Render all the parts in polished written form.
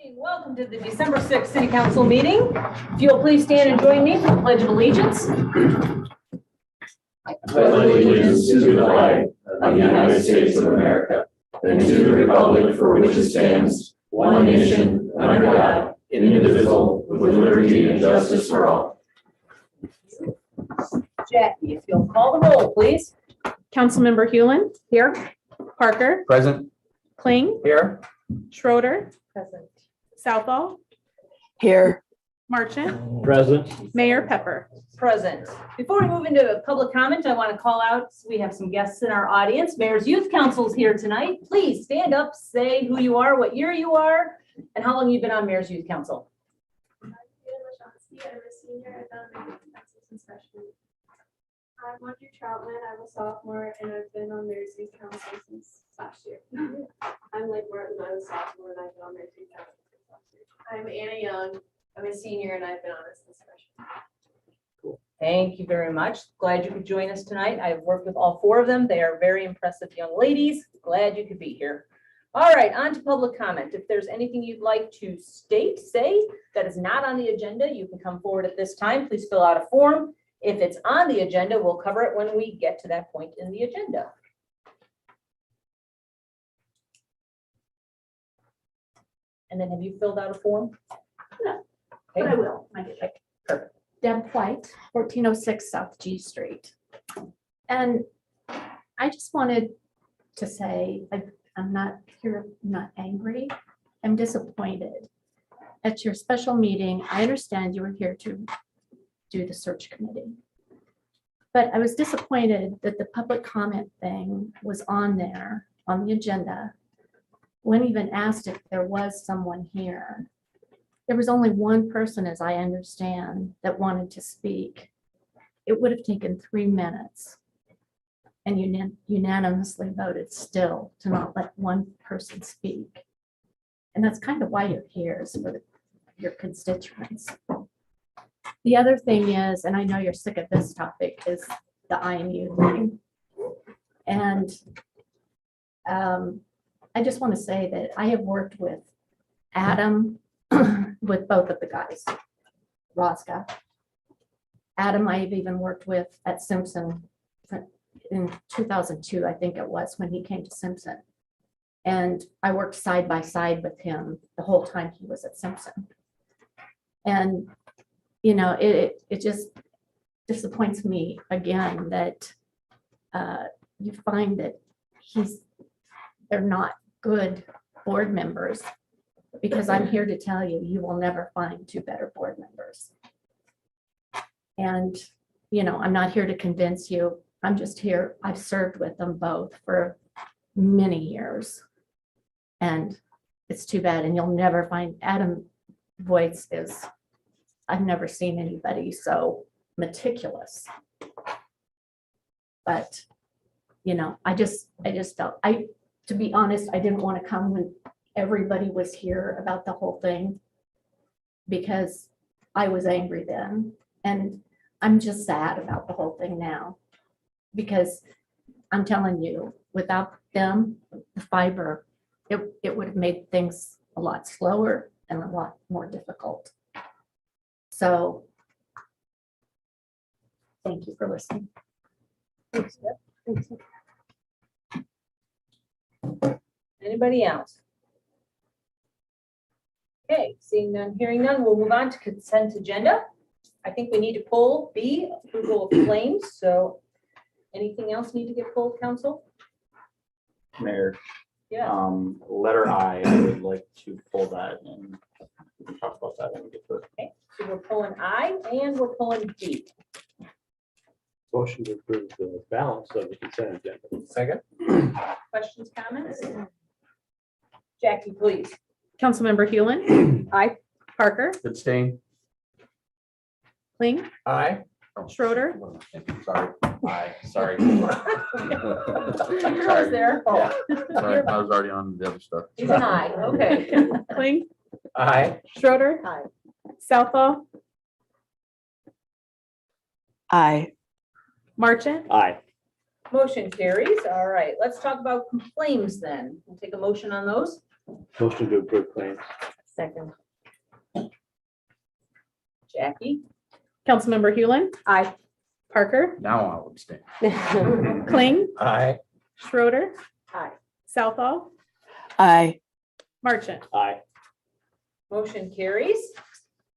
Welcome to the December 6th City Council meeting. If you'll please stand and join me for the Pledge of Allegiance. I pledge allegiance to the flag of the United States of America and to the republic for which it stands, one nation, under God, indivisible, with liberty and justice for all. Jackie, if you'll call the roll, please. Councilmember Hewlin. Here. Parker. Present. Kling. Here. Schroeder. Present. Southall. Here. Marchant. Present. Mayor Pepper. Present. Before we move into public comment, I want to call out, we have some guests in our audience. Mayor's Youth Council is here tonight. Please stand up, say who you are, what year you are, and how long you've been on Mayor's Youth Council. I'm a senior. I've been on the youth council since freshman. I'm Audrey Troutman. I'm a sophomore, and I've been on Mayor's Youth Council since last year. I'm Lake Martin. I'm a sophomore, and I've been on Mayor's Youth Council since last year. I'm Anna Young. I'm a senior, and I've been on it since freshman. Thank you very much. Glad you could join us tonight. I've worked with all four of them. They are very impressive young ladies. Glad you could be here. All right, on to public comment. If there's anything you'd like to say that is not on the agenda, you can come forward at this time. Please fill out a form. If it's on the agenda, we'll cover it when we get to that point in the agenda. And then have you filled out a form? No, Okay. but I will. I get it. Perfect. Deb White, 1406 South G Street. And I just wanted to say, I'm not here, I'm not angry. I'm disappointed. At your special meeting, I understand you were here to do the search committee. But I was disappointed that the public comment thing was on there on the agenda. When even asked if there was someone here. There was only one person, as I understand, that wanted to speak. It would have taken 3 minutes. And unanimously voted still to not let one person speak. And that's kind of why you're here, is for your constituents. The other thing is, and I know you're sick of this topic, is the IMU thing. And I just want to say that I have worked with Adam, with both of the guys, Rosca. Adam, I've even worked with at Simpson in 2002, I think it was, when he came to Simpson. And I worked side by side with him the whole time he was at Simpson. And, you know, it just disappoints me again that you find that they're not good board members, because I'm here to tell you, you will never find two better board members. And, you know, I'm not here to convince you. I'm just here. I've served with them both for many years. And it's too bad. And you'll never find Adam Voights is, I've never seen anybody so meticulous. But, you know, I just felt, to be honest, I didn't want to come when everybody was here about the whole thing, because I was angry then. And I'm just sad about the whole thing now, because I'm telling you, without them, the fiber, it would have made things a lot slower and a lot more difficult. So thank you for listening. Thanks, Deb. Anybody else? Okay, seeing none, hearing none, we'll move on to consent agenda. I think we need to pull B, approval of claims. So anything else need to get pulled, council? Mayor, Yeah. letter I would like to pull that, and we can talk about that when we get to it. Okay, so we're pulling I and we're pulling B. Motion to approve the balance of the consent agenda. Second. Questions, comments? Jackie, please. Councilmember Hewlin. Aye. Parker. Abstain. Kling. Aye. Schroeder. Sorry. Aye. Sorry. You're almost there. Yeah. Sorry, I was already on the other stuff. He's an I, okay. Kling. Aye. Schroeder. Aye. Southall. Aye. Marchant. Aye. Motion carries. All right, let's talk about claims then. We'll take a motion on those. Motion to approve claims. Second. Jackie? Councilmember Hewlin, Aye. Parker, Now I'll abstain. Kling, Aye. Schroeder. Aye. Southall, I, Marchant. Aye. Motion carries.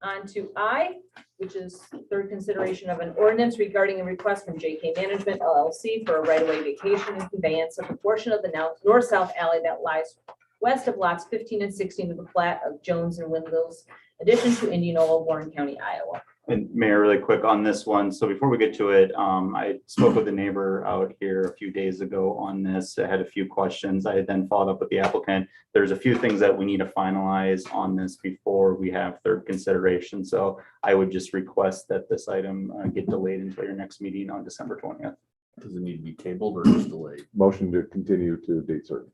On to I, which is third consideration of an ordinance regarding a request from JK Management LLC for a right-of-way vacation and conveyance of a portion of the north-south alley that lies west of lots 15 and 16 of the plat of Jones and Windmills, addition to Indianola, Warren County, Iowa. And Mayor, really quick on this one. So before we get to it, I spoke with a neighbor out here a few days ago on this. I had a few questions. I had then followed up with the applicant. There's a few things that we need to finalize on this before we have third consideration. So I would just request that this item get delayed until your next meeting on December 20th. Does it need to be tabled or just delayed? Motion to continue to date certain.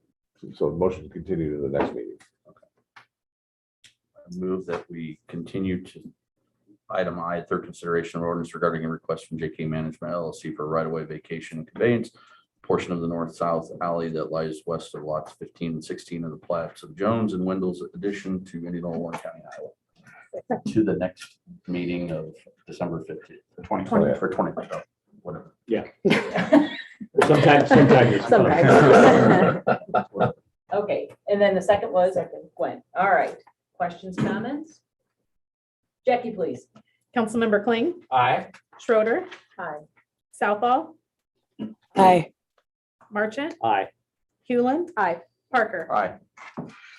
So motion to continue to the next meeting. I move that we continue to item I, third consideration of ordinance regarding a request from JK Management LLC for right-of-way vacation and conveyance, portion of the north-south alley that lies west of lots 15 and 16 of the plats of Jones and Wendell's, addition to Indianola, Warren County, Iowa. To the next meeting of December 15th, 2020, for 20, whatever. Sometimes you're. Sometimes. Okay, and then the second was Gwen. All right, questions, comments? Jackie, please. Councilmember Kling, Aye. Schroeder, Aye. Southall, I, Marchant, Aye. Hewlin, Aye. Parker. Aye.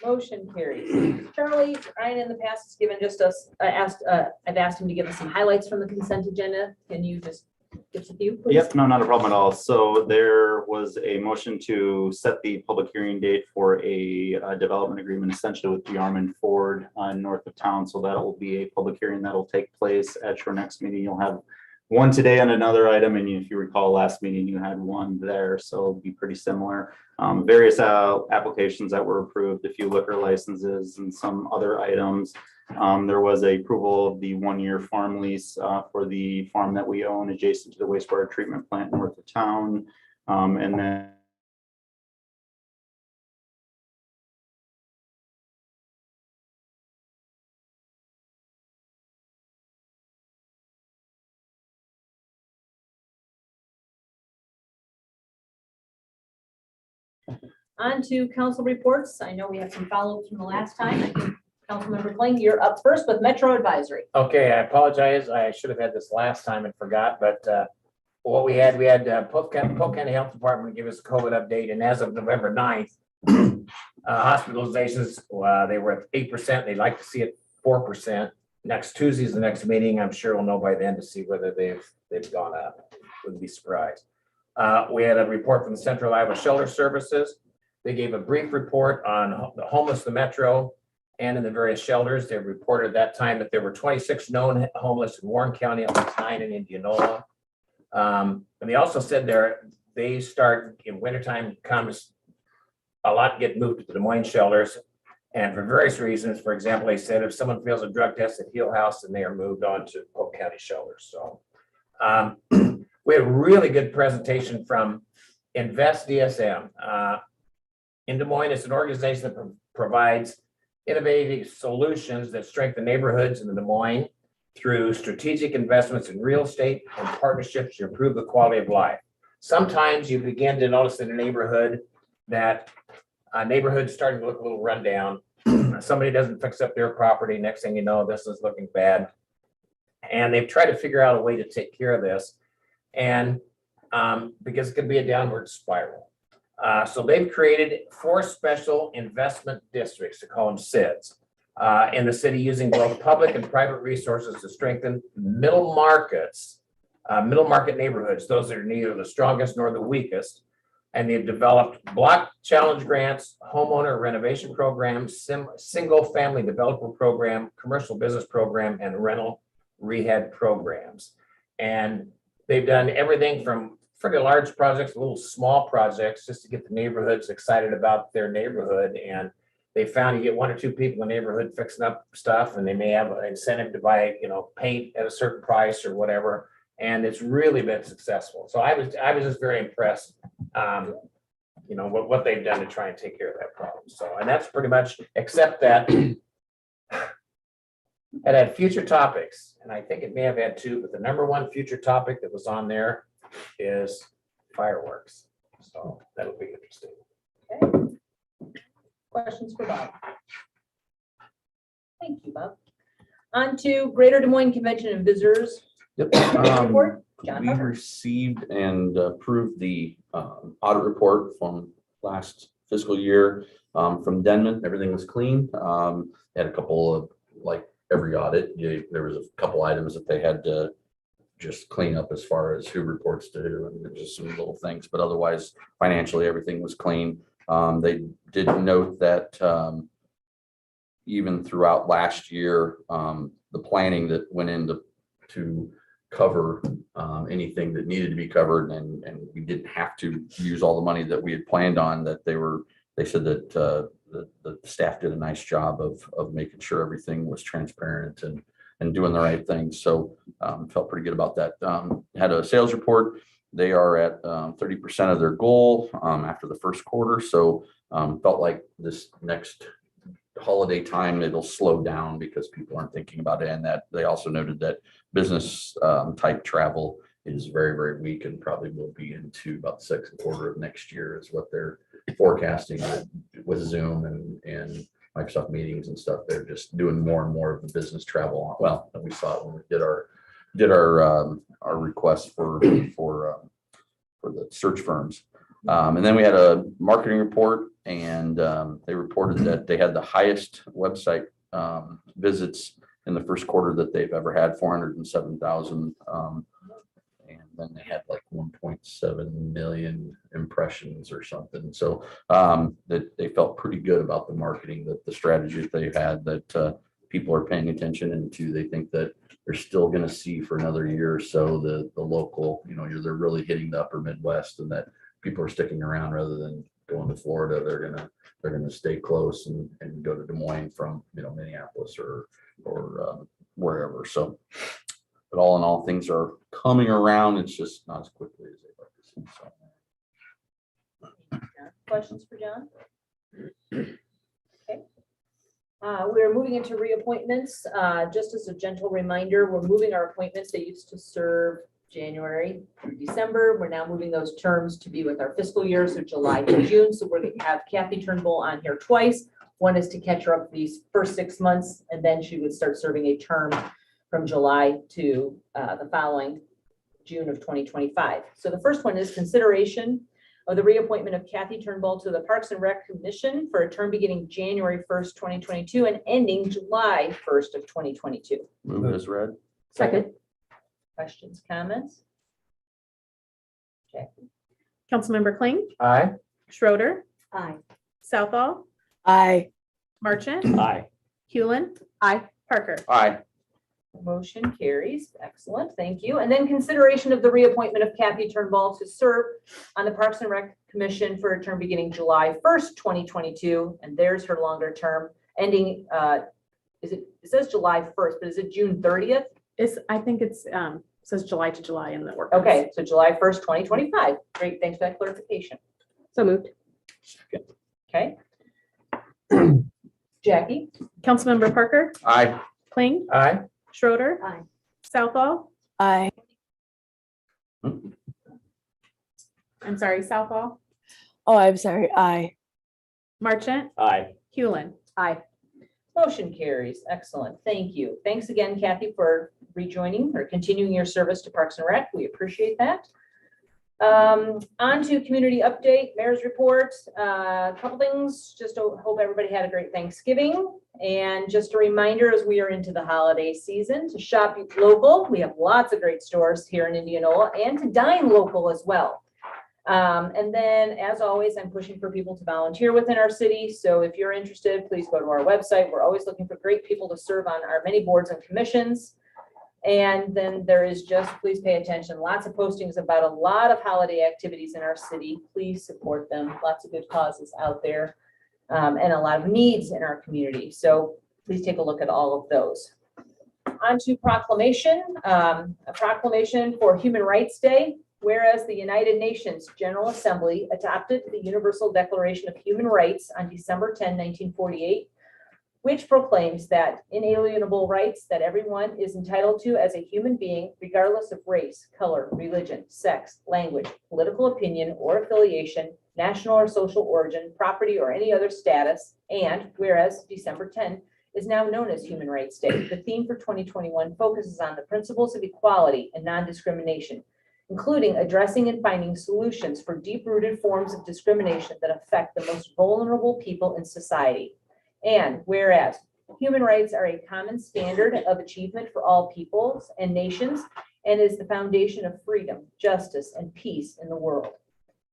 Motion carries. Charlie, Ryan in the past has given just us, I've asked him to give us some highlights from the consent agenda. Can you just give us a few, please? Yep, no, not a problem at all. So there was a motion to set the public hearing date for a development agreement essentially with Jarman Ford north of town. So that will be a public hearing that'll take place at your next meeting. You'll have one today on another item, and if you recall last meeting, you had one there, so it'll be pretty similar. Various applications that were approved, a few liquor licenses and some other items. There was a approval of the 1-year farm lease for the farm that we own adjacent to the wastewater treatment plant north of town. And then On to council reports. I know we have some follow-ups from the last time. I think Councilmember Kling, you're up first with Metro Advisory. Okay, I apologize. I should have had this last time and forgot, but what we had Polk County Health Department give us a COVID update, and as of November 9th, hospitalizations, they were at 8%. They'd like to see it 4%. Next Tuesday's the next meeting. I'm sure we'll know by then to see whether they've gone up. Wouldn't be surprised. We had a report from the Central Iowa Shelter Services. They gave a brief report on the homeless, the Metro, and in the various shelters. They reported at that time that there were 26 known homeless in Warren County, up to 9 in Indianola. And they also said they start in wintertime, comes a lot get moved to the Des Moines shelters. And for various reasons, for example, they said if someone fails a drug test at Heal House, then they are moved on to Polk County shelters. So we had a really good presentation from Invest DSM. In Des Moines, it's an organization that provides innovative solutions that strengthen neighborhoods in the Des Moines through strategic investments in real estate and partnerships to improve the quality of life. Sometimes you begin to notice in a neighborhood that a neighborhood's starting to look a little rundown. Somebody doesn't fix up their property. Next thing you know, this is looking bad. And they've tried to figure out a way to take care of this. And because it could be a downward spiral. So they've created 4 special investment districts, to call them SIDs, in the city, using both public and private resources to strengthen middle market neighborhoods, those that are neither the strongest nor the weakest. And they've developed block challenge grants, homeowner renovation programs, single family developer program, commercial business program, and rental rehab programs. And they've done everything from pretty large projects, little small projects, just to get the neighborhoods excited about their neighborhood. And they found you get 1 or 2 people in the neighborhood fixing up stuff, and they may have an incentive to buy, paint at a certain price or whatever. And it's really been successful. So I was just very impressed, what they've done to try and take care of that problem. So, and that's pretty much, except that It had future topics, and I think it may have had two, but the number one future topic that was on there is fireworks. So that'll be interesting. Okay. Questions for Bob? Thank you, Bob. On to Greater Des Moines Convention and Visitors Yep. Report. John We Hubbard. received and approved the audit report from last fiscal year from Denman. Everything was clean. Had a couple of, like every audit, there was a couple items that they had to just clean up as far as who reports to who and just some little things, but otherwise financially, everything was clean. They did note that even throughout last year, the planning that went into to cover anything that needed to be covered, and we didn't have to use all the money that we had planned on, that they said that the staff did a nice job of making sure everything was transparent and doing the right thing. So felt pretty good about that. Had a sales report. They are at 30% of their goal after the first quarter. So felt like this next holiday time, it'll slow down because people aren't thinking about it. And that they also noted that business type travel is very, very weak and probably will be into about the second quarter of next year is what they're forecasting with Zoom and Microsoft meetings and stuff. They're just doing more and more of the business travel. Well, we saw it when we did our request for the search firms. And then we had a marketing report, and they reported that they had the highest website visits in the first quarter that they've ever had, 407,000. And then they had like 1.7 million impressions or something. So that they felt pretty good about the marketing, that the strategy that they've had, that people are paying attention, and two, they think that they're still going to see for another year or so the local, they're really hitting the upper Midwest, and that people are sticking around rather than going to Florida. They're gonna stay close and go to Des Moines from Minneapolis or wherever. So, but all in all, things are coming around. It's just not as quickly as they'd like to see. So. Questions for John? Okay. We're moving into reappointments. Just as a gentle reminder, we're moving our appointments. They used to serve January through December. We're now moving those terms to be with our fiscal year, so July to June. So we're going to have Kathy Turnbull on here twice. One is to catch her up these first 6 months, and then she would start serving a term from July to the following June of 2025. So the first one is consideration of the reappointment of Kathy Turnbull to the Parks and Rec Commission for a term beginning January 1st, 2022 and ending July 1st of 2022. Move as read. Second. Questions, comments? Jackie? Councilmember Kling, Aye. Schroeder, Aye. Southall, Aye. Marchant, Aye. Hewlin. Aye. Parker. Aye. Motion carries. Excellent. Thank you. And then consideration of the reappointment of Kathy Turnbull to serve on the Parks and Rec Commission for a term beginning July 1st, 2022. And there's her longer term ending, it says July 1st, but is it June 30th? I think it's says July to July in the ordinance. Okay, so July 1st, 2025. Great. Thanks for that clarification. So moved. Okay. Jackie? Councilmember Parker, Aye. Kling, Aye. Schroeder, Aye. Southall. Aye. I'm sorry, Southall, Oh, I'm sorry. Aye. Marchant, Aye. Hewlin. Aye. Motion carries. Excellent. Thank you. Thanks again, Kathy, for rejoining or continuing your service to Parks and Rec. We appreciate that. On to community update, mayor's report. A couple things, just hope everybody had a great Thanksgiving. And just a reminder, as we are into the holiday season, to shop local. We have lots of great stores here in Indianola, and to dine local as well. And then, as always, I'm pushing for people to volunteer within our city. So if you're interested, please go to our website. We're always looking for great people to serve on our many boards and commissions. And then there is just, please pay attention, lots of postings about a lot of holiday activities in our city. Please support them. Lots of good causes out there, and a lot of needs in our community. So please take a look at all of those. On to proclamation, a proclamation for Human Rights Day. Whereas the United Nations General Assembly adopted the Universal Declaration of Human Rights on December 10, 1948, which proclaims that inalienable rights that everyone is entitled to as a human being, regardless of race, color, religion, sex, language, political opinion or affiliation, national or social origin, property, or any other status. And whereas December 10 is now known as Human Rights Day, the theme for 2021 focuses on the principles of equality and non-discrimination, including addressing and finding solutions for deep-rooted forms of discrimination that affect the most vulnerable people in society. And whereas human rights are a common standard of achievement for all peoples and nations and is the foundation of freedom, justice, and peace in the world.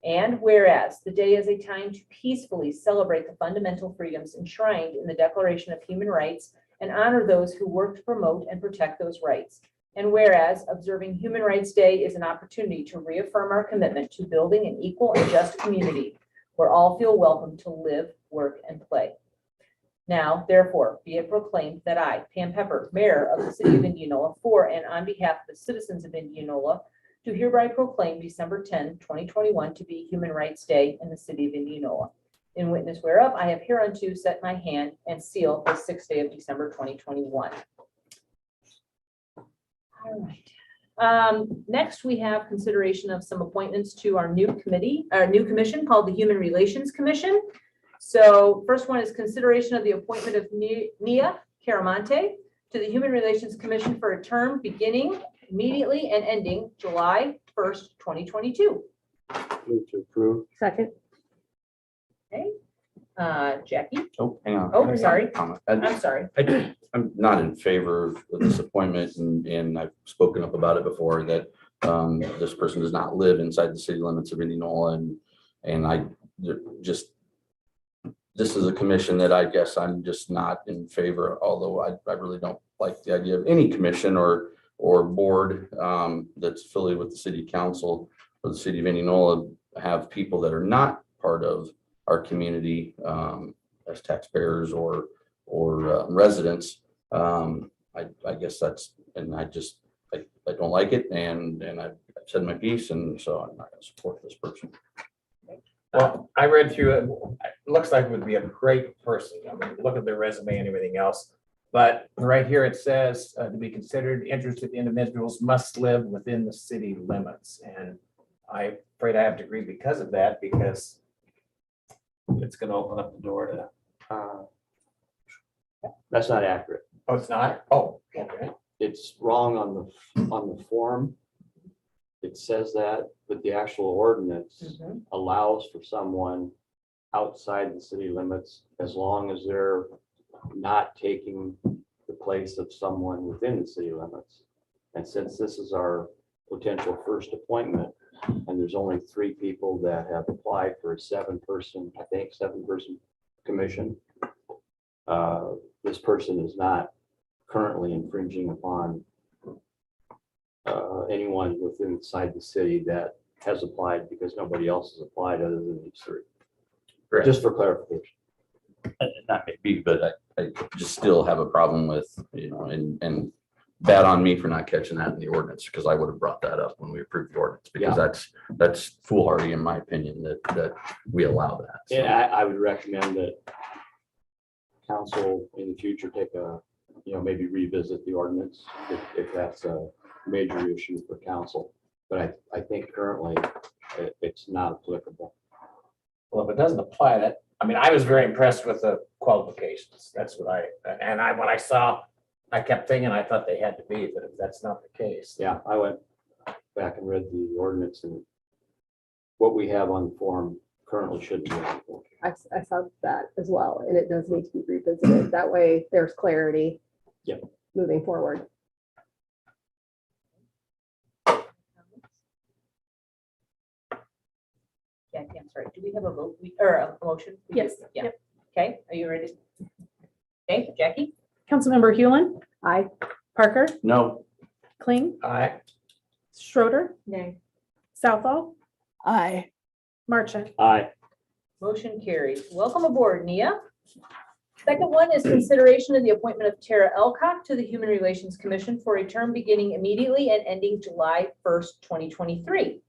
And whereas the day is a time to peacefully celebrate the fundamental freedoms enshrined in the Declaration of Human Rights and honor those who work to promote and protect those rights. And whereas observing Human Rights Day is an opportunity to reaffirm our commitment to building an equal and just community where all feel welcome to live, work, and play. Now, therefore, be it proclaimed that I, Pam Pepper, Mayor of the City of Indianola, for and on behalf of the citizens of Indianola, do hereby proclaim December 10, 2021 to be Human Rights Day in the City of Indianola. In witness whereof, I have hereunto set my hand and seal the 6th day of December 2021. All right. Next, we have consideration of some appointments to our new commission called the Human Relations Commission. So first one is consideration of the appointment of Nia Caramonte to the Human Relations Commission for a term beginning immediately and ending July 1st, 2022. Move to approve. Second. Okay. Jackie? Oh, hang on. Oh, sorry. Comment. I'm sorry. I'm not in favor of this appointment, and I've spoken up about it before, that this person does not live inside the city limits of Indianola, and I just, this is a commission that I guess I'm just not in favor, although I really don't like the idea of any commission or board that's affiliated with the city council or the city of Indianola have people that are not part of our community as taxpayers or residents. I guess that's, and I don't like it, and I've said my piece, and so I'm not going to support this person. Well, I read through it. It looks like it would be a great person. I mean, look at their resume and everything else. But right here it says to be considered, interested individuals must live within the city limits. And I'm afraid I have to agree because of that, because it's going to open up the door to. That's not accurate. Oh, it's not? Oh, okay. It's wrong on the form. It says that, but the actual ordinance allows for someone outside the city limits as long as they're not taking the place of someone within the city limits. And since this is our potential first appointment, and there's only 3 people that have applied for a 7-person commission, this person is not currently infringing upon anyone within inside the city that has applied, because nobody else has applied other than these 3. Correct. Just for clarification. That may be, but I just still have a problem with, and bad on me for not catching that in the ordinance, because I would have brought that up when we approved the ordinance, because that's foolhardy in my opinion that we allow that. So. And I would recommend that council in the future take a, maybe revisit the ordinance if that's a major issue for council. But I think currently it's not applicable. Well, if it doesn't apply, that, I mean, I was very impressed with the qualifications. That's what when I saw, I kept thinking, I thought they had to be, but if that's not the case. Yeah, I went back and read the ordinance, and what we have on the form currently shouldn't be on the form. I saw that as well, and it does need to be revisited. That way there's clarity. Yep. Moving forward. Jackie, I'm sorry. Do we have a vote or a motion? Yes. Yeah. Yep. Okay. Are you ready? Okay, Jackie? Councilmember Hewlin, Aye. Parker, No. Kling, Aye. Schroeder, Nay. Southall, Aye. Marchant. Aye. Motion carries. Welcome aboard, Nia. Second one is consideration of the appointment of Tara Elcock to the Human Relations Commission for a term beginning immediately and ending July 1st, 2023.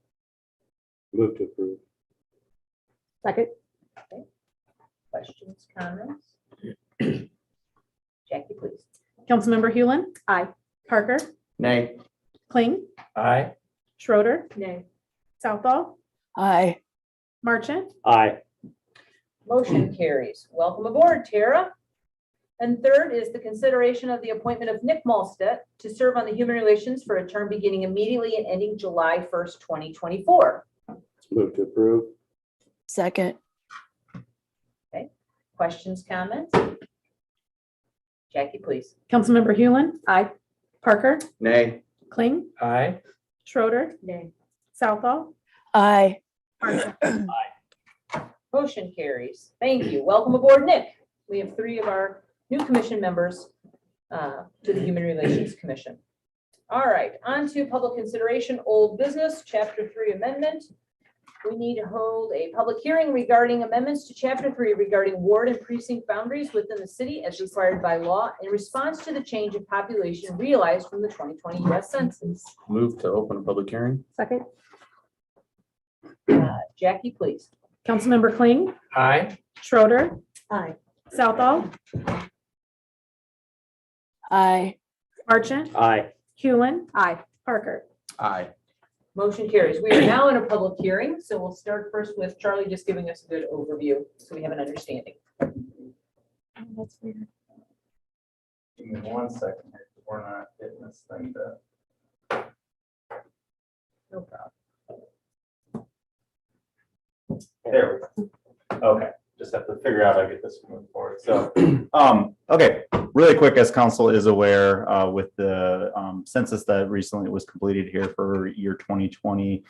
Move to approve. Second. Questions, comments? Jackie, please. Councilmember Hewlin. Aye. Parker, Nay. Kling, Aye. Schroeder, Nay. Southall, Aye. Marchant, Aye. Motion carries. Welcome aboard, Tara. And third is the consideration of the appointment of Nick Malstead to serve on the Human Relations for a term beginning immediately and ending July 1st, 2024. Move to approve. Second. Questions, comments? Jackie, please. Councilmember Hewlin. Aye. Parker, Nay. Kling, Aye. Schroeder, Nay. Southall, Aye. Marchant. Motion carries. Thank you. Welcome aboard, Nick. We have 3 of our new commission members to the Human Relations Commission. All right, on to public consideration, old business, Chapter 3 amendment. We need to hold a public hearing regarding amendments to Chapter 3 regarding ward and precinct boundaries within the city as required by law in response to the change in population realized from the 2020 U.S. Census. Move to open a public hearing. Second. Jackie, please. Councilmember Kling, Aye. Schroeder, Aye. Southall, Aye. Marchant, Aye. Hewlin, Aye. Parker. Aye. Motion carries. We are now in a public hearing, so we'll start first with Charlie just giving us a good overview so we have an understanding. That's weird. Give me 1 second. We're not getting this thing to. No problem. There we go. Okay, just have to figure out how to get this moving forward. So, okay, really quick, as council is aware, with the census that recently was completed here for year 2020,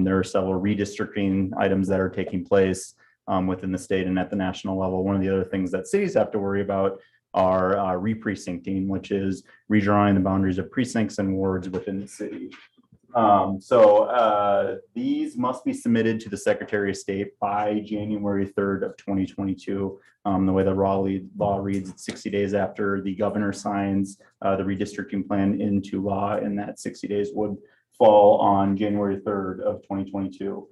there are several redistricting items that are taking place within the state and at the national level. One of the other things that cities have to worry about are re-precincting, which is redrawing the boundaries of precincts and wards within the city. These must be submitted to the Secretary of State by January 3rd of 2022. The way the law reads, it's 60 days after the governor signs the redistricting plan into law, and that 60 days would fall on January 3rd of 2022.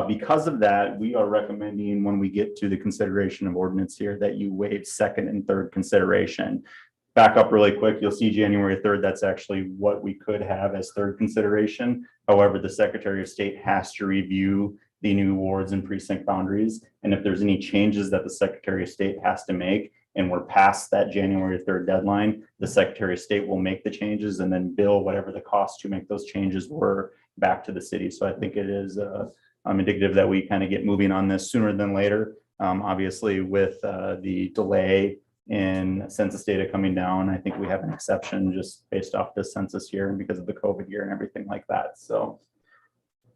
Because of that, we are recommending when we get to the consideration of ordinance here that you waive second and third consideration. Back up really quick, you'll see January 3rd, that's actually what we could have as third consideration. However, the Secretary of State has to review the new wards and precinct boundaries. And if there's any changes that the Secretary of State has to make, and we're past that January 3rd deadline, the Secretary of State will make the changes and then bill whatever the cost to make those changes were back to the city. So I think it is indicative that we kind of get moving on this sooner than later. Obviously, with the delay in census data coming down, I think we have an exception just based off this census year and because of the COVID year and everything like that. So,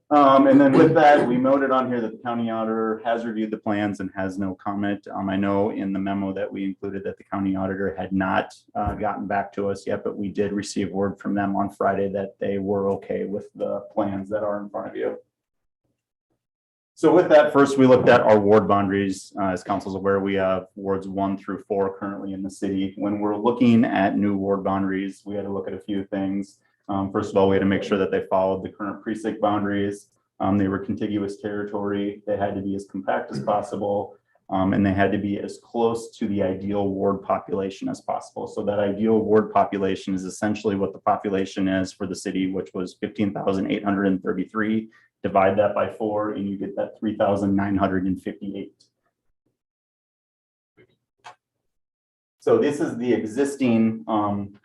and then with that, we noted on here that the county auditor has reviewed the plans and has no comment. I know in the memo that we included that the county auditor had not gotten back to us yet, but we did receive word from them on Friday that they were okay with the plans that are in front of you. So with that, first we looked at our ward boundaries. As council's aware, we have wards 1 through 4 currently in the city. When we're looking at new ward boundaries, we had to look at a few things. First of all, we had to make sure that they followed the current precinct boundaries. They were contiguous territory. They had to be as compact as possible. And they had to be as close to the ideal ward population as possible. So that ideal ward population is essentially what the population is for the city, which was 15,833. Divide that by 4 and you get that 3,958. So this is the existing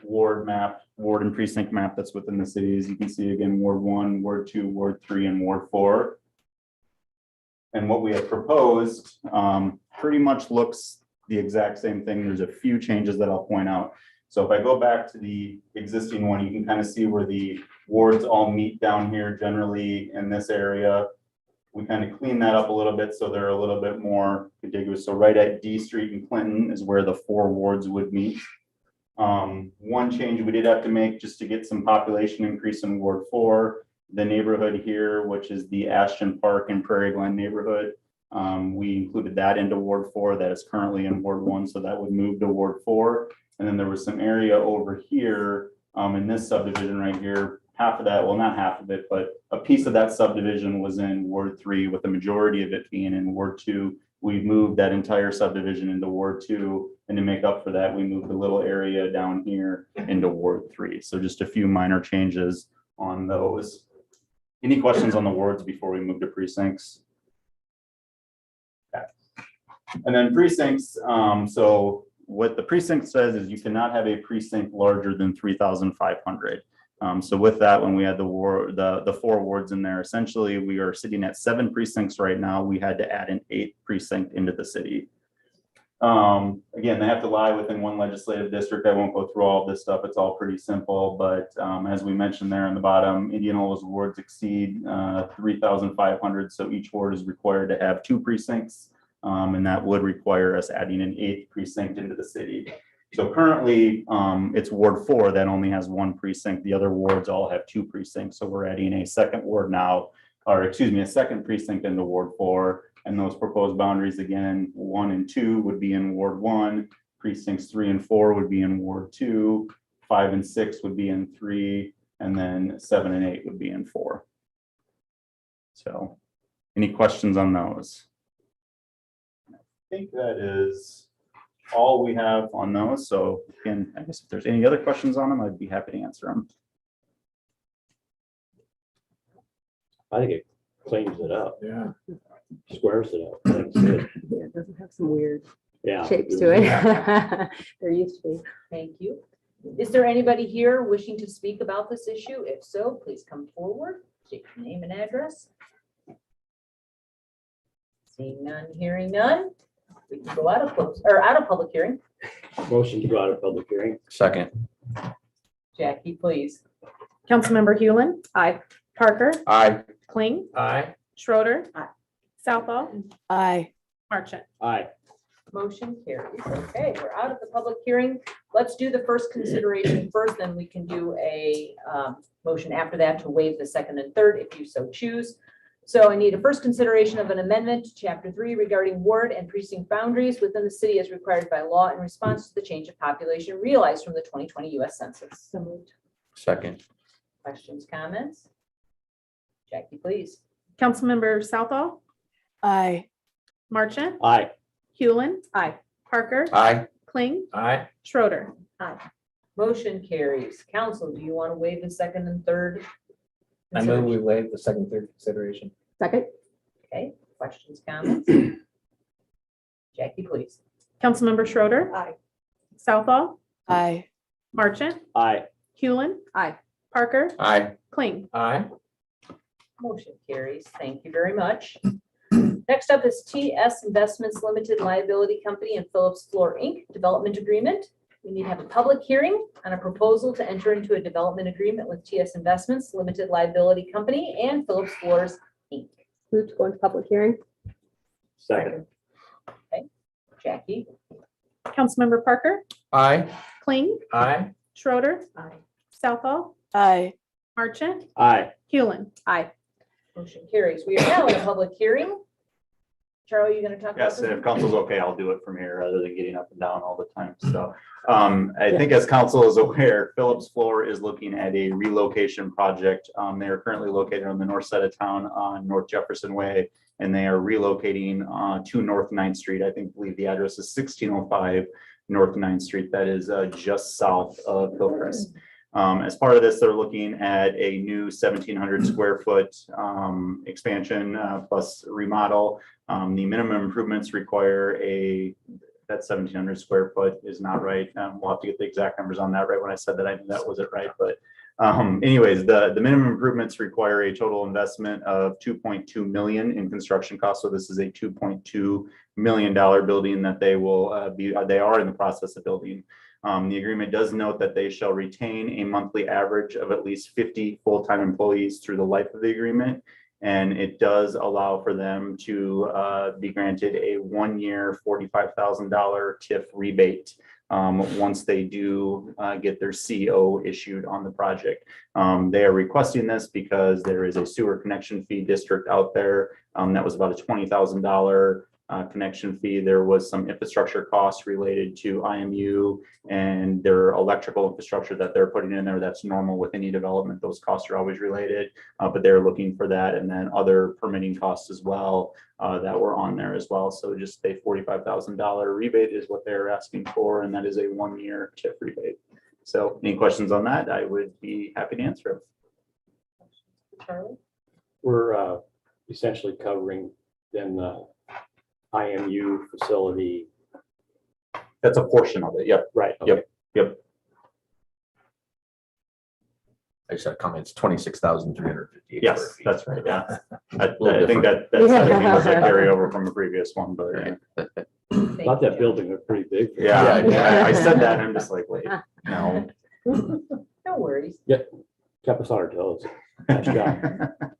ward and precinct map that's within the city. As you can see, again, Ward 1, Ward 2, Ward 3, and Ward 4. And what we have proposed pretty much looks the exact same thing. There's a few changes that I'll point out. So if I go back to the existing one, you can kind of see where the wards all meet down here generally in this area. We kind of clean that up a little bit so they're a little bit more contiguous. So right at D Street and Clinton is where the 4 wards would meet. One change we did have to make just to get some population increase in Ward 4, the neighborhood here, which is the Ashton Park and Prairie Glen neighborhood. We included that into Ward 4 that is currently in Ward 1, so that would move to Ward 4. And then there was some area over here in this subdivision right here. Half of that, well, not half of it, but a piece of that subdivision was in Ward 3, with the majority of it being in Ward 2 we moved that entire subdivision into Ward 2. And to make up for that, we moved a little area down here into Ward 3. So just a few minor changes on those. Any questions on the wards before we move to precincts? Okay. And then precincts, so what the precinct says is you cannot have a precinct larger than 3,500. So with that, when we had the 4 wards in there, essentially we are sitting at 7 precincts right now. We had to add an 8th precinct into the city. Again, they have to lie within 1 legislative district. I won't go through all of this stuff. It's all pretty simple, but as we mentioned there in the bottom, Indianola's wards exceed 3,500. So each ward is required to have 2 precincts. And that would require us adding an 8th precinct into the city. So currently it's Ward 4 that only has 1 precinct. The other wards all have 2 precincts. So we're adding a second ward now, or excuse me, a second precinct into Ward 4. And those proposed boundaries, again, 1 and 2 would be in Ward 1, precincts 3 and 4 would be in Ward 2, 5 and 6 would be in 3, and then 7 and 8 would be in 4. So any questions on those? I think that is all we have on those. So again, I guess if there's any other questions on them, I'd be happy to answer them. I think it cleans it up, Yeah. squares it up. That's it. Yeah, it doesn't have some weird Yeah. shapes to it. There used to be. Thank you. Is there anybody here wishing to speak about this issue? If so, please come forward, state your name and address. Seeing none, hearing none, we can go out of public hearing. Motion to go out of public hearing. Second. Jackie, please. Councilmember Hewlin. Aye. Parker. Aye. Kling. Aye. Schroeder. Aye. Southall. Aye. Marchant. Aye. Motion carries. Okay, we're out of the public hearing. Let's do the first consideration first, then we can do a motion after that to waive the second and third if you so choose. So I need a first consideration of an amendment to Chapter 3 regarding ward and precinct boundaries within the city as required by law in response to the change of population realized from the 2020 U.S. Census. So moved. Second. Questions, comments? Jackie, please. Councilmember Southall. Aye. Marchant. Aye. Hewlin. Aye. Parker. Aye. Kling. Aye. Schroeder. Motion carries. Council, do you want to waive the second and third? I move we waive the second, third consideration. Second. Okay, questions, comments? Jackie, please. Councilmember Schroeder. Aye. Southall. Aye. Marchant. Aye. Hewlin. Aye. Parker. Aye. Kling. Aye. Motion carries. Thank you very much. Next up is TS Investments Limited Liability Company and Phillips Floor Inc. Development Agreement. We need to have a public hearing on a proposal to enter into a development agreement with TS Investments Limited Liability Company and Phillips Floors Inc. Move to go into public hearing. Second. Jackie? Councilmember Parker. Aye. Kling. Aye. Schroeder. Aye. Southall. Aye. Marchant. Aye. Hewlin. Aye. Motion carries. We are now in a public hearing. Charlie, you going to talk about Yes, this? and if council's okay, I'll do it from here rather than getting up and down all the time. So I think as council is aware, Phillips Floor is looking at a relocation project. They are currently located on the north side of town on North Jefferson Way, and they are relocating to North 9th Street. I believe the address is 1605 North 9th Street. That is just south of Hillcrest. As part of this, they're looking at a new 1,700 square foot expansion plus remodel. The minimum improvements require that 1,700 square foot is not right. We'll have to get the exact numbers on that. Right when I said that, I knew that wasn't right. But anyways, the minimum improvements require a total investment of $2.2 million in construction costs. So this is a $2.2 million building that they are in the process of building. The agreement does note that they shall retain a monthly average of at least 50 full-time employees through the life of the agreement. And it does allow for them to be granted a 1-year $45,000 TIF rebate once they do get their CO issued on the project. They are requesting this because there is a sewer connection fee district out there that was about a $20,000 connection fee. There was some infrastructure costs related to IMU and their electrical infrastructure that they're putting in there. That's normal with any development. Those costs are always related, but they're looking for that. And then other permitting costs as well that were on there as well. So just a $45,000 rebate is what they're asking for, and that is a 1-year TIF rebate. So any questions on that, I would be happy to answer. Charlie? We're essentially covering then the IMU facility. That's a portion of it. Yep. Right. Yep. Yep. I just had a comment, it's 26,358. Yes, that's right. Yeah. I Little think different. that's was a carryover from a previous one, but Right. Thought that building was pretty big. for yeah, Yeah. I said that and I'm just like, wait, no. No worries. Kept us on our toes. Nice job.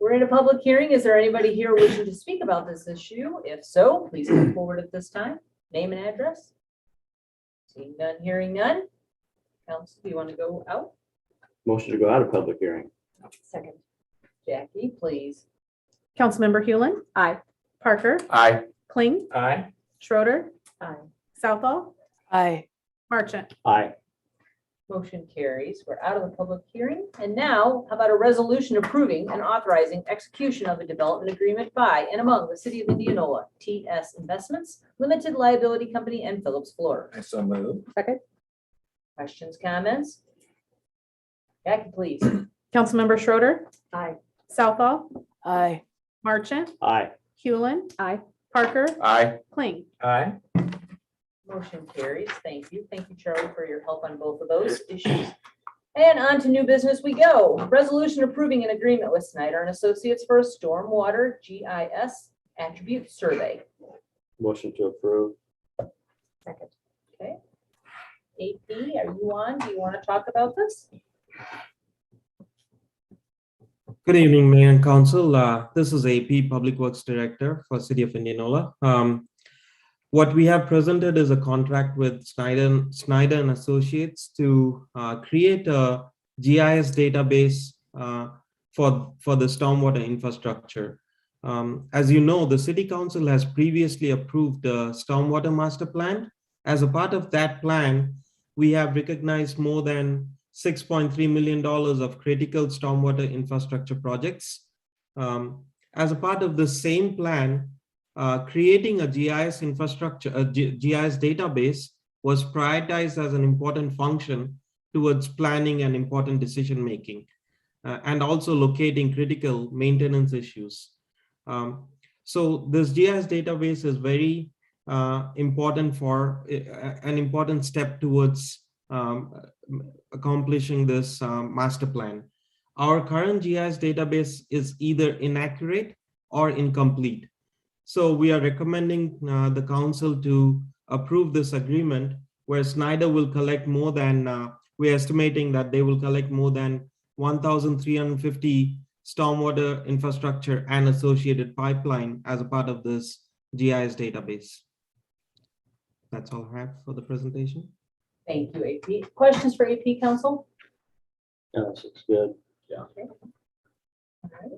We're in a public hearing. Is there anybody here wishing to speak about this issue? If so, please come forward at this time. Name and address. Seeing none, hearing none. Council, do you want to go out? Motion to go out of public hearing. Second. Jackie, please. Councilmember Hewlin. Aye. Parker, Aye. Kling, Aye. Schroeder, Aye. Southall, Aye. Marchant. Aye. Motion carries. We're out of the public hearing. And now, how about a resolution approving and authorizing execution of a development agreement by and among the City of Indianola, TS Investments, Limited Liability Company, and Phillips Floor. I so move. Second. Questions, comments? Jackie, please. Councilmember Schroeder, Aye. Southall, Aye. Marchant, Aye. Hewlin, Aye. Parker, Aye. Kling. Aye. Motion carries. Thank you. Thank you, Charlie, for your help on both of those issues. And on to new business we go. Resolution approving an agreement with Snyder and Associates for a stormwater GIS attribute survey. Motion to approve. Second. Okay. AP, are you on? Do you want to talk about this? Good evening, Mayor and Council. This is AP, Public Works Director for City of Indianola. What we have presented is a contract with Snyder and Associates to create a GIS database for the stormwater infrastructure. As you know, the City Council has previously approved the Stormwater Master Plan. As a part of that plan, we have recognized more than $6.3 million of critical stormwater infrastructure projects. As a part of the same plan, creating a GIS infrastructure, a GIS database was prioritized as an important function towards planning and important decision-making, and also locating critical maintenance issues. So this GIS database is very important for an important step towards accomplishing this master plan. Our current GIS database is either inaccurate or incomplete. So we are recommending the council to approve this agreement where Snyder will collect more than, we're estimating that they will collect more than 1,350 stormwater infrastructure and associated pipeline as a part of this GIS database. That's all I have for the presentation. Thank you, AP. Questions for AP, Council? Yes, it's good. All right.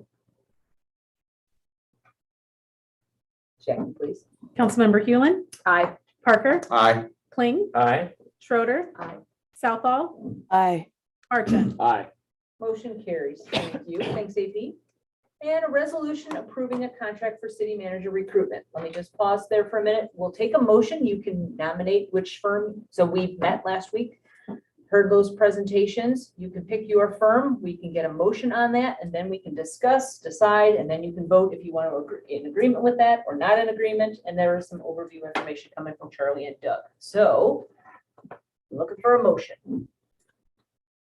Jackie, please. Councilmember Hewlin, Aye. Parker, Aye. Kling, Aye. Schroeder, Aye. Southall, Aye. Marchant. Aye. Motion carries. Thank you. Thanks, AP. And a resolution approving a contract for city manager recruitment. Let me just pause there for a minute. We'll take a motion. You can nominate which firm. So we met last week, heard those presentations. You can pick your firm. We can get a motion on that, and then we can discuss, decide, and then you can vote if you want to agree in agreement with that or not in agreement. And there is some overview information coming from Charlie and Doug. So looking for a motion.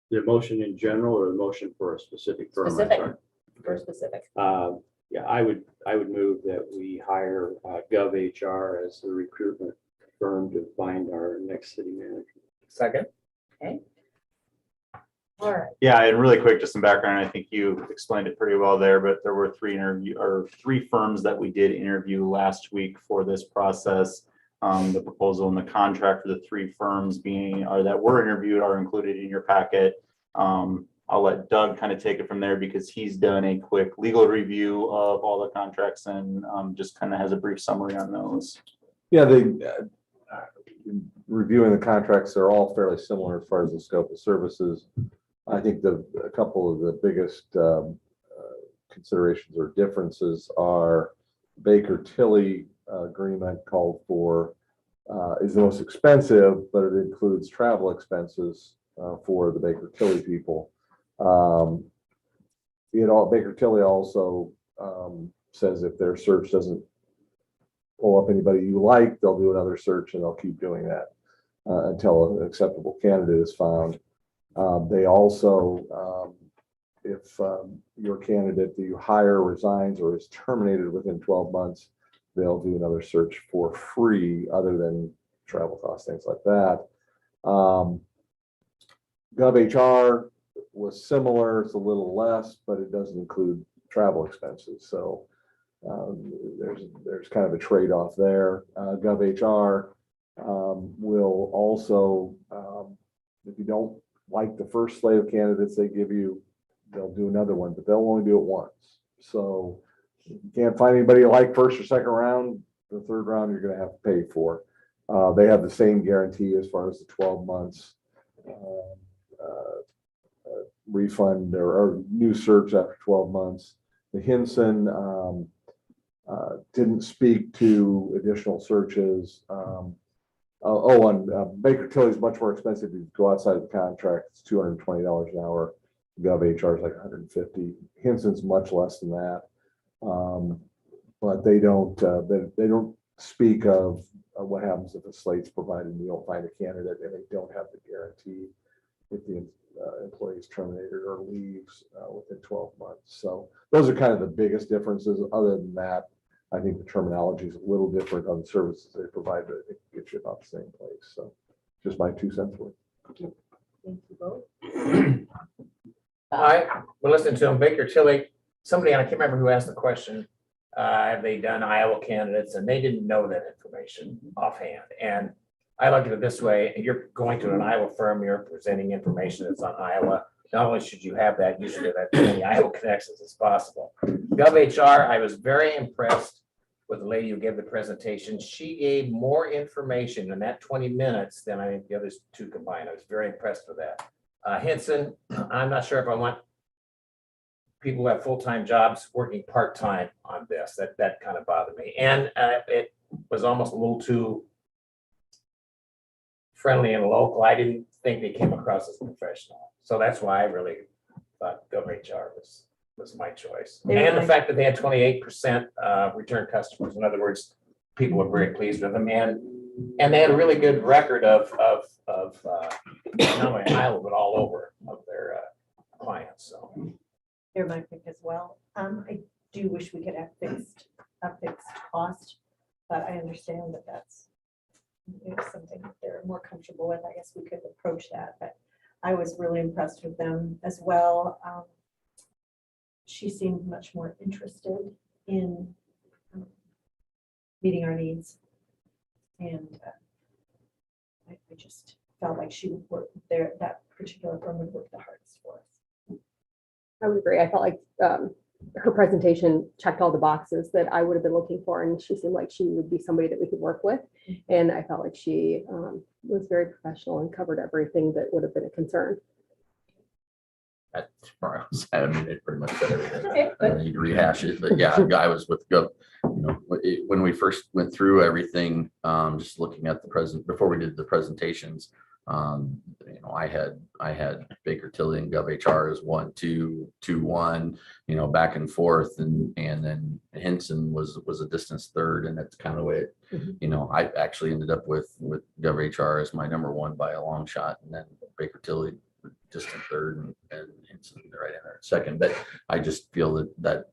The motion in general or the motion for a specific firm? I'm Specific. sorry. For specific. Yeah, I would move that we hire GovHR as the recruitment firm to find our next city manager. Second. All right. Yeah, and really quick, just some background. I think you explained it pretty well there, but there were three firms that we did interview last week for this process. The proposal and the contract for the three firms that were interviewed are included in your packet. I'll let Doug kind of take it from there because he's done a quick legal review of all the contracts and just kind of has a brief summary on those. Yeah, reviewing the contracts, they're all fairly similar as far as the scope of services. I think a couple of the biggest considerations or differences are Baker Tilly agreement called for is the most expensive, but it includes travel expenses for the Baker Tilly people. Baker Tilly also says if their search doesn't pull up anybody you like, they'll do another search and they'll keep doing that until an acceptable candidate is found. They also, if your candidate that you hire resigns or is terminated within 12 months, they'll do another search for free other than travel costs, things like that. GovHR was similar, it's a little less, but it doesn't include travel expenses. So there's kind of a trade-off there. GovHR will also, if you don't like the first slate of candidates they give you, they'll do another one, but they'll only do it once. So if you can't find anybody you like first or second round, the third round you're going to have to pay for. They have the same guarantee as far as the 12 months refund or new search after 12 months. The Hinson didn't speak to additional searches. Baker Tilly is much more expensive if you go outside of the contract. It's $220 an hour. GovHR is like $150. Hinson's much less than that. But they don't speak of what happens if a slate's provided and you don't find a candidate and they don't have the guarantee if the employee is terminated or leaves within 12 months. So those are kind of the biggest differences. Other than that, I think the terminology is a little different on the services they provide, but I think it gets you about the same place. So just my 2 cents worth. Thank you both. We're listening to him, Baker Tilly, somebody, I can't remember who asked the question, have they done Iowa candidates? And they didn't know that information offhand. And I look at it this way, you're going to an Iowa firm, you're presenting information that's on Iowa. Not only should you have that, you should have as many Iowa connections as possible. GovHR, I was very impressed with the lady who gave the presentation. She gave more information in that 20 minutes than I think the others 2 combined. I was very impressed with that. Hinson, I'm not sure if I want people who have full-time jobs working part-time on this. That kind of bothered me. And it was almost a little too friendly and local. I didn't think they came across as professional. So that's why I really thought GovHR was my choice. And the fact that they had 28% return customers. In other words, people were very pleased with them. And they had a really good record of not only in Iowa, but all over of their clients. So They're my pick as well. I do wish we could have a fixed cost, but I understand that that's something that they're more comfortable with. I guess we could approach that, but I was really impressed with them as well. She seemed much more interested in meeting our needs. And I just felt like she would work there, that particular firm would work the hardest for us. I would agree. I felt like her presentation checked all the boxes that I would have been looking for, and she seemed like she would be somebody that we could work with. And I felt like she was very professional and covered everything that would have been a concern. That's where I was at. I mean, it pretty much said everything. I don't need to rehash it, but yeah, I was with when we first went through everything, just looking at the present before we did the presentations. I had Baker Tilly and GovHR as 1-2-2-1, back and forth, and then Hinson was a distance third, and that's kind of the way it, I actually ended up with GovHR as my number 1 by a long shot, and then Baker Tilly distant third, and Hinson right in there at second. But I just feel that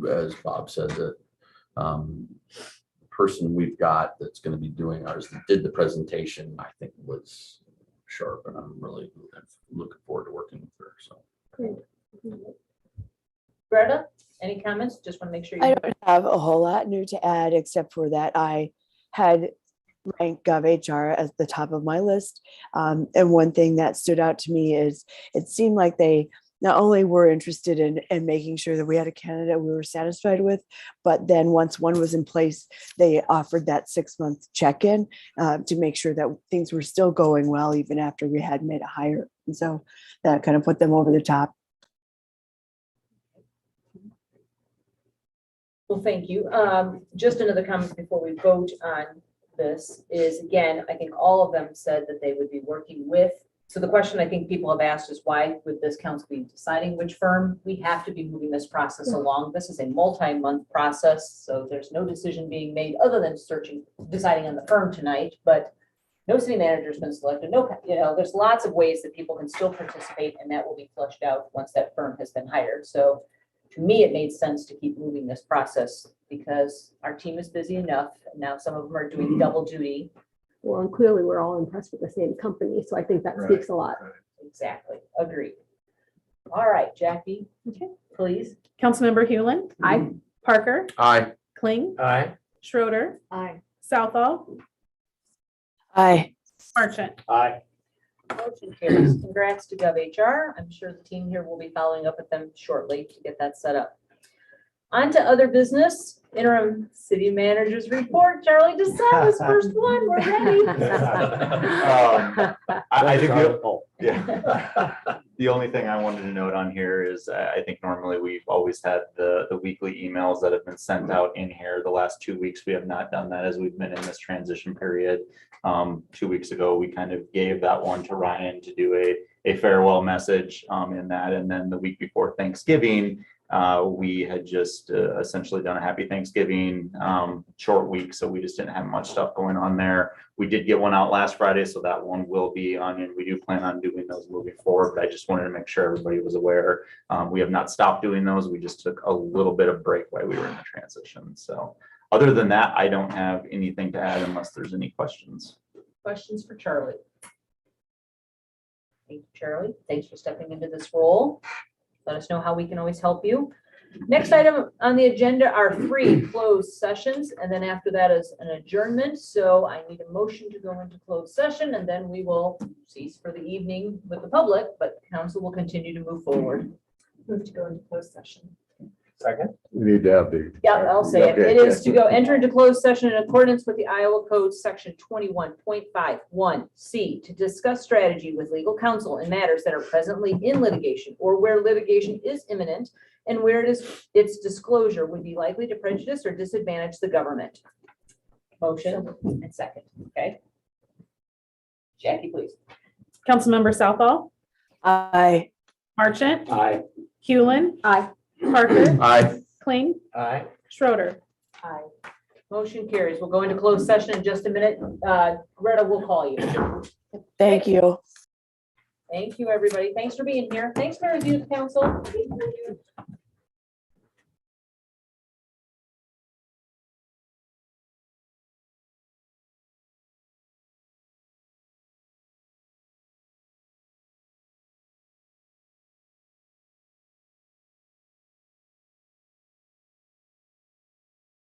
as Bob said, that person we've got that's going to be doing ours that did the presentation, I think was sharp, and I'm really looking forward to working with her. So Great. Greta, any comments? Just want to make sure you. I don't have a whole lot new to add, except for that I had ranked GovHR at the top of my list. And one thing that stood out to me is it seemed like they not only were interested in making sure that we had a candidate we were satisfied with, but then once one was in place, they offered that 6-month check-in to make sure that things were still going well even after we had made a hire. And so that kind of put them over the top. Well, thank you. Just another comment before we vote on this is, again, I think all of them said that they would be working with. So the question I think people have asked is why would this council be deciding which firm? We have to be moving this process along. This is a multi-month process, so there's no decision being made other than deciding on the firm tonight, but no city manager's been selected. No, there's lots of ways that people can still participate, and that will be fleshed out once that firm has been hired. So to me, it made sense to keep moving this process because our team is busy enough. And now some of them are doing double duty. Well, and clearly we're all impressed with the same company, so I think that speaks a lot. Exactly. Agreed. All right, Jackie. Okay. Please. Councilmember Hewlin. Aye. Parker, Aye. Kling, Aye. Schroeder, Aye. Southall, Aye. Marchant. Aye. Motion carries. Congrats to GovHR. I'm sure the team here will be following up with them shortly to get that set up. On to other business, interim city manager's report. Charlie DeSalva's first one. We're ready. I think the only thing I wanted to note on here is I think normally we've always had the weekly emails that have been sent out in here. The last 2 weeks, we have not done that as we've been in this transition period. 2 weeks ago, we kind of gave that one to Ryan to do a farewell message in that. And then the week before Thanksgiving, we had just essentially done a happy Thanksgiving short week. So we just didn't have much stuff going on there. We did get one out last Friday, so that one will be on, and we do plan on doing those moving forward. But I just wanted to make sure everybody was aware. We have not stopped doing those. We just took a little bit of break while we were in the transition. So other than that, I don't have anything to add unless there's any questions. Questions for Charlie? Thank you, Charlie. Thanks for stepping into this role. Let us know how we can always help you. Next item on the agenda are 3 closed sessions, and then after that is an adjournment. So I need a motion to go into closed session, and then we will cease for the evening with the public, but council will continue to move forward. Move to go into closed session. Second. We need to have the. Yeah, I'll say it. Okay. It is to go enter into closed session in accordance with the Iowa Code Section 21.51C to discuss strategy with legal counsel in matters that are presently in litigation or where litigation is imminent and where its disclosure would be likely to prejudice or disadvantage the government. Motion and second, okay? Jackie, please. Councilmember Southall, Aye. Marchant, Aye. Hewlin. Aye. Parker, Aye. Kling, Aye. Schroeder. Aye. Motion carries. We'll go into closed session in just a minute. Greta will call you. Thank you. Thank you, everybody. Thanks for being here. Thanks for our youth council.